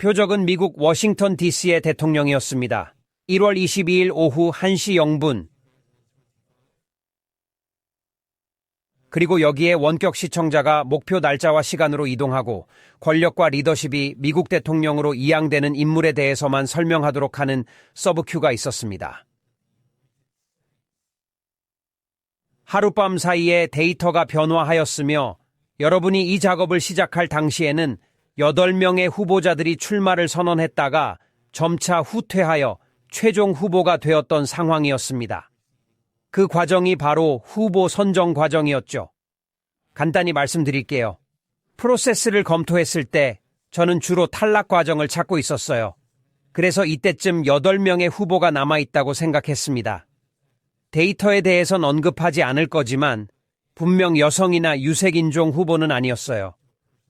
표적은 미국 워싱턴 DC의 대통령이었습니다. 1월 22일 오후 1시 0분. 그리고 여기에 원격 시청자가 목표 날짜와 시간으로 이동하고 권력과 리더십이 미국 대통령으로 이양되는 인물에 대해서만 설명하도록 하는 서브큐가 있었습니다. 하룻밤 사이에 데이터가 변화하였으며 여러분이 이 작업을 시작할 당시에는 8명의 후보자들이 출마를 선언했다가 점차 후퇴하여 최종 후보가 되었던 상황이었습니다. 그 과정이 바로 후보 선정 과정이었죠. 간단히 말씀드릴게요. 프로세스를 검토했을 때 저는 주로 탈락 과정을 찾고 있었어요. 그래서 이때쯤 8명의 후보가 남아있다고 생각했습니다. 데이터에 대해선 언급하지 않을 거지만 분명 여성이나 유색인종 후보는 아니었어요.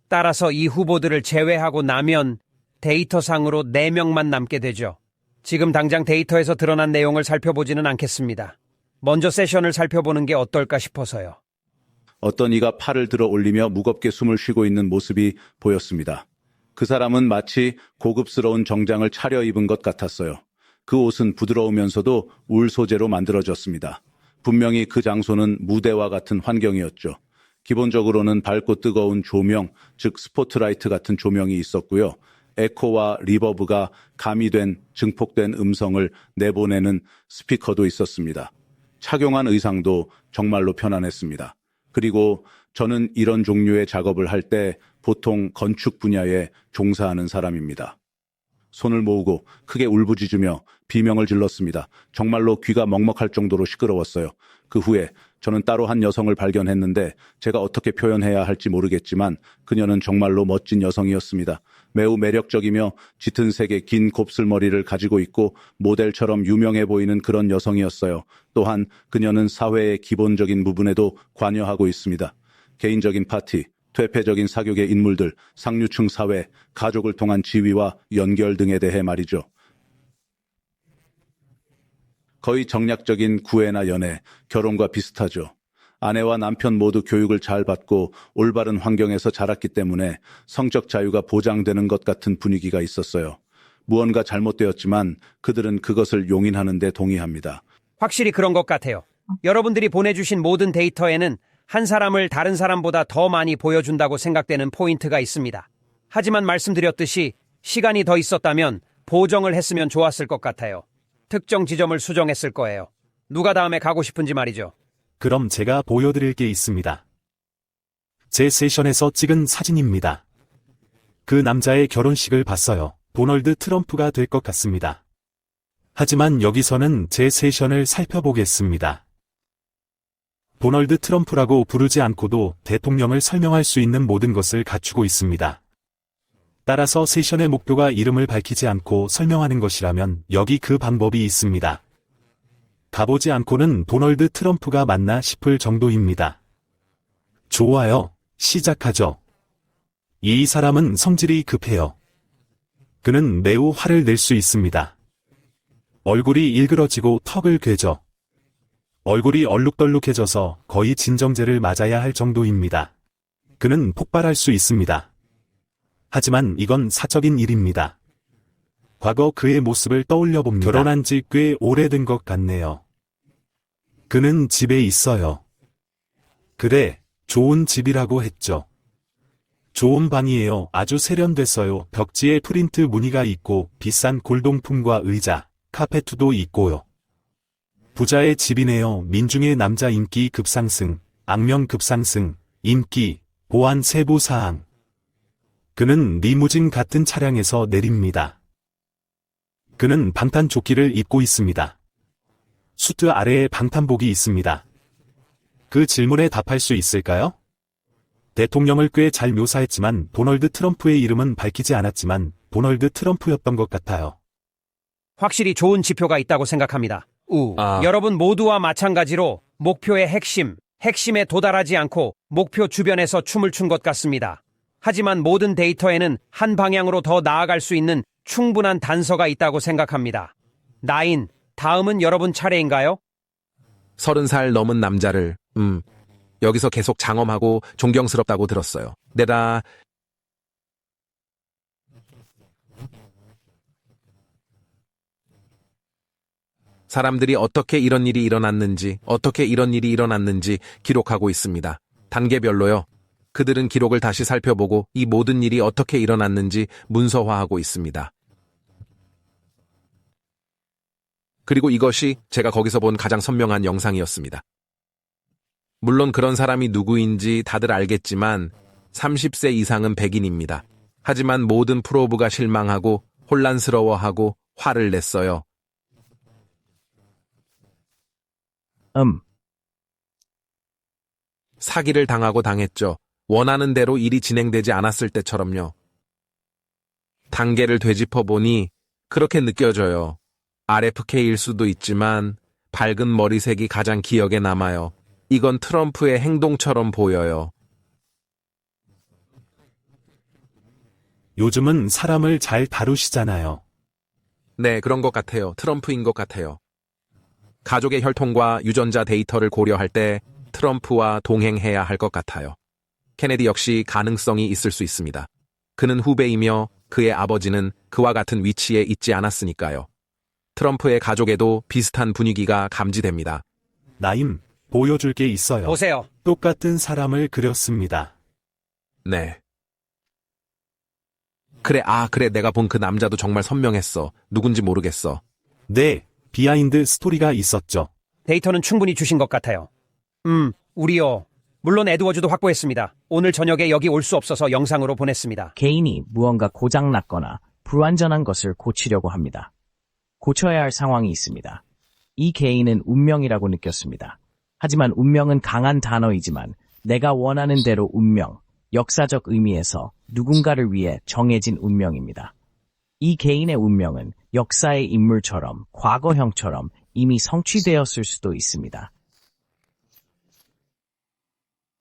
따라서 이 후보들을 제외하고 나면 데이터상으로 4명만 남게 되죠. 지금 당장 데이터에서 드러난 내용을 살펴보지는 않겠습니다. 먼저 세션을 살펴보는 게 어떨까 싶어서요. 어떤 이가 팔을 들어 올리며 무겁게 숨을 쉬고 있는 모습이 보였습니다. 그 사람은 마치 고급스러운 정장을 차려입은 것 같았어요. 그 옷은 부드러우면서도 울 소재로 만들어졌습니다. 분명히 그 장소는 무대와 같은 환경이었죠. 기본적으로는 밝고 뜨거운 조명, 즉 스포트라이트 같은 조명이 있었고요. 에코와 리버브가 가미된 증폭된 음성을 내보내는 스피커도 있었습니다. 착용한 의상도 정말로 편안했습니다. 그리고 저는 이런 종류의 작업을 할 때 보통 건축 분야에 종사하는 사람입니다. 손을 모으고 크게 울부짖으며 비명을 질렀습니다. 정말로 귀가 먹먹할 정도로 시끄러웠어요. 그 후에 저는 따로 한 여성을 발견했는데 제가 어떻게 표현해야 할지 모르겠지만 그녀는 정말로 멋진 여성이었습니다. 매우 매력적이며 짙은 색의 긴 곱슬머리를 가지고 있고 모델처럼 유명해 보이는 그런 여성이었어요. 또한 그녀는 사회의 기본적인 부분에도 관여하고 있습니다. 개인적인 파티, 퇴폐적인 사교계 인물들, 상류층 사회, 가족을 통한 지위와 연결 등에 대해 말이죠. 거의 정략적인 구애나 연애, 결혼과 비슷하죠. 아내와 남편 모두 교육을 잘 받고 올바른 환경에서 자랐기 때문에 성적 자유가 보장되는 것 같은 분위기가 있었어요. 무언가 잘못되었지만 그들은 그것을 용인하는 데 동의합니다. 확실히 그런 것 같아요. 여러분들이 보내주신 모든 데이터에는 한 사람을 다른 사람보다 더 많이 보여준다고 생각되는 포인트가 있습니다. 하지만 말씀드렸듯이 시간이 더 있었다면 보정을 했으면 좋았을 것 같아요. 특정 지점을 수정했을 거예요. 누가 다음에 가고 싶은지 말이죠. 그럼 제가 보여드릴 게 있습니다. 제 세션에서 찍은 사진입니다. 그 남자의 결혼식을 봤어요. 도널드 트럼프가 될 것 같습니다. 하지만 여기서는 제 세션을 살펴보겠습니다. 도널드 트럼프라고 부르지 않고도 대통령을 설명할 수 있는 모든 것을 갖추고 있습니다. 따라서 세션의 목표가 이름을 밝히지 않고 설명하는 것이라면 여기 그 방법이 있습니다. 가보지 않고는 도널드 트럼프가 맞나 싶을 정도입니다. 좋아요. 시작하죠. 이 사람은 성질이 급해요. 그는 매우 화를 낼 수 있습니다. 얼굴이 일그러지고 턱을 괴죠. 얼굴이 얼룩덜룩해져서 거의 진정제를 맞아야 할 정도입니다. 그는 폭발할 수 있습니다. 하지만 이건 사적인 일입니다. 과거 그의 모습을 떠올려 봅니다. 결혼한 지 꽤 오래된 것 같네요. 그는 집에 있어요. 그래, 좋은 집이라고 했죠. 좋은 방이에요. 아주 세련됐어요. 벽지에 프린트 무늬가 있고 비싼 골동품과 의자, 카페트도 있고요. 부자의 집이네요. 민중의 남자 인기 급상승, 악명 급상승, 인기, 보안 세부 사항. 그는 리무진 같은 차량에서 내립니다. 그는 방탄조끼를 입고 있습니다. 수트 아래에 방탄복이 있습니다. 그 질문에 답할 수 있을까요? 대통령을 꽤 잘 묘사했지만 도널드 트럼프의 이름은 밝히지 않았지만 도널드 트럼프였던 것 같아요. 확실히 좋은 지표가 있다고 생각합니다. 여러분 모두와 마찬가지로 목표의 핵심에 도달하지 않고 목표 주변에서 춤을 춘 것 같습니다. 하지만 모든 데이터에는 한 방향으로 더 나아갈 수 있는 충분한 단서가 있다고 생각합니다. 나인, 다음은 여러분 차례인가요? 30살 넘은 남자를, 여기서 계속 장엄하고 존경스럽다고 들었어요. 내가 사람들이 어떻게 이런 일이 일어났는지 기록하고 있습니다. 단계별로요. 그들은 기록을 다시 살펴보고 이 모든 일이 어떻게 일어났는지 문서화하고 있습니다. 그리고 이것이 제가 거기서 본 가장 선명한 영상이었습니다. 물론 그런 사람이 누구인지 다들 알겠지만 30세 이상은 백인입니다. 하지만 모든 프로브가 실망하고 혼란스러워하고 화를 냈어요. 사기를 당하고 당했죠. 원하는 대로 일이 진행되지 않았을 때처럼요. 단계를 되짚어보니 그렇게 느껴져요. RFK일 수도 있지만 밝은 머리색이 가장 기억에 남아요. 이건 트럼프의 행동처럼 보여요. 요즘은 사람을 잘 다루시잖아요. 네, 그런 것 같아요. 트럼프인 것 같아요. 가족의 혈통과 유전자 데이터를 고려할 때 트럼프와 동행해야 할 것 같아요. 케네디 역시 가능성이 있을 수 있습니다. 그는 후배이며 그의 아버지는 그와 같은 위치에 있지 않았으니까요. 트럼프의 가족에도 비슷한 분위기가 감지됩니다. 나임, 보여줄 게 있어요. 보세요. 똑같은 사람을 그렸습니다. 네. 그래, 내가 본 그 남자도 정말 선명했어. 누군지 모르겠어. 네, 비하인드 스토리가 있었죠. 데이터는 충분히 주신 것 같아요. 우리요. 물론 에드워즈도 확보했습니다. 오늘 저녁에 여기 올 수 없어서 영상으로 보냈습니다. 개인이 무언가 고장났거나 불완전한 것을 고치려고 합니다. 고쳐야 할 상황이 있습니다. 이 개인은 운명이라고 느꼈습니다. 하지만 운명은 강한 단어이지만 내가 원하는 대로 운명, 역사적 의미에서 누군가를 위해 정해진 운명입니다. 이 개인의 운명은 역사의 인물처럼 과거형처럼 이미 성취되었을 수도 있습니다.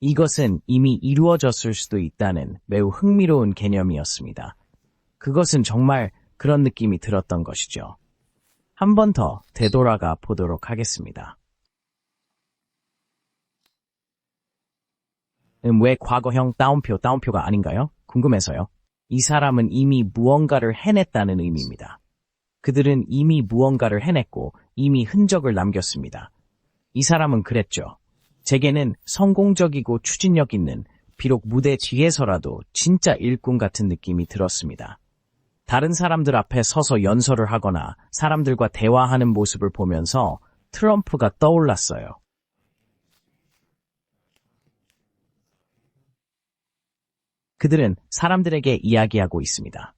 이것은 이미 이루어졌을 수도 있다는 매우 흥미로운 개념이었습니다. 그것은 정말 그런 느낌이 들었던 것이죠. 한 번 더 되돌아가 보도록 하겠습니다. 왜 과거형 따옴표가 아닌가요? 궁금해서요. 이 사람은 이미 무언가를 해냈다는 의미입니다. 그들은 이미 무언가를 해냈고 이미 흔적을 남겼습니다. 이 사람은 그랬죠. 제게는 성공적이고 추진력 있는, 비록 무대 뒤에서라도 진짜 일꾼 같은 느낌이 들었습니다. 다른 사람들 앞에 서서 연설을 하거나 사람들과 대화하는 모습을 보면서 트럼프가 떠올랐어요. 그들은 사람들에게 이야기하고 있습니다.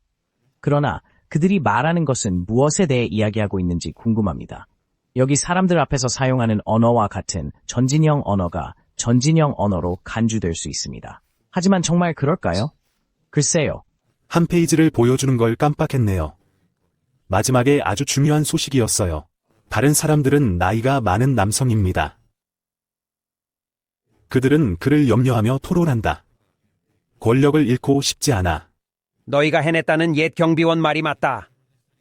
그러나 그들이 말하는 것은 무엇에 대해 이야기하고 있는지 궁금합니다. 여기 사람들 앞에서 사용하는 언어와 같은 전진형 언어가 전진형 언어로 간주될 수 있습니다. 하지만 정말 그럴까요? 글쎄요. 한 페이지를 보여주는 걸 깜빡했네요. 마지막에 아주 중요한 소식이었어요. 다른 사람들은 나이가 많은 남성입니다. 그들은 그를 염려하며 토론한다. 권력을 잃고 싶지 않아. 너희가 해냈다는 옛 경비원 말이 맞다.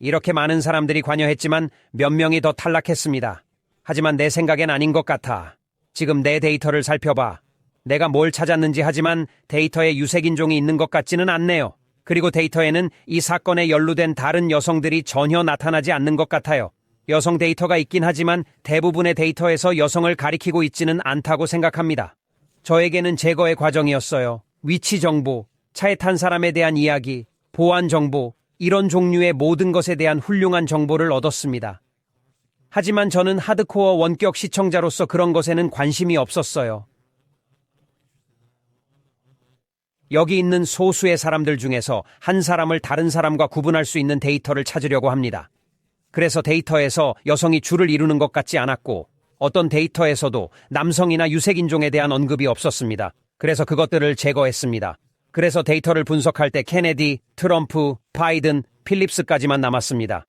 이렇게 많은 사람들이 관여했지만 몇 명이 더 탈락했습니다. 하지만 내 생각엔 아닌 것 같아. 지금 내 데이터를 살펴봐. 내가 뭘 찾았는지 하지만 데이터에 유색인종이 있는 것 같지는 않네요. 그리고 데이터에는 이 사건에 연루된 다른 여성들이 전혀 나타나지 않는 것 같아요. 여성 데이터가 있긴 하지만 대부분의 데이터에서 여성을 가리키고 있지는 않다고 생각합니다. 저에게는 제거의 과정이었어요. 위치 정보, 차에 탄 사람에 대한 이야기, 보안 정보, 이런 종류의 모든 것에 대한 훌륭한 정보를 얻었습니다. 하지만 저는 하드코어 원격 시청자로서 그런 것에는 관심이 없었어요. 여기 있는 소수의 사람들 중에서 한 사람을 다른 사람과 구분할 수 있는 데이터를 찾으려고 합니다. 그래서 데이터에서 여성이 주를 이루는 것 같지 않았고 어떤 데이터에서도 남성이나 유색인종에 대한 언급이 없었습니다. 그래서 그것들을 제거했습니다. 그래서 데이터를 분석할 때 케네디, 트럼프, 바이든, 필립스까지만 남았습니다.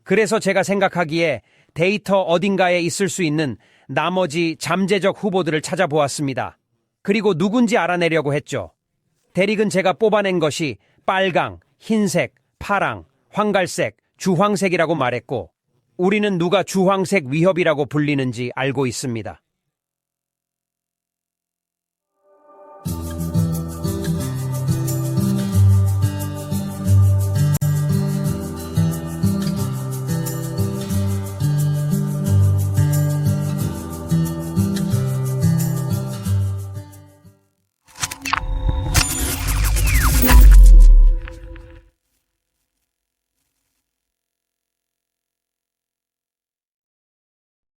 그래서 제가 생각하기에 데이터 어딘가에 있을 수 있는 나머지 잠재적 후보들을 찾아보았습니다. 그리고 누군지 알아내려고 했죠. 대릭은 제가 뽑아낸 것이 빨강, 흰색, 파랑, 황갈색, 주황색이라고 말했고 우리는 누가 주황색 위협이라고 불리는지 알고 있습니다.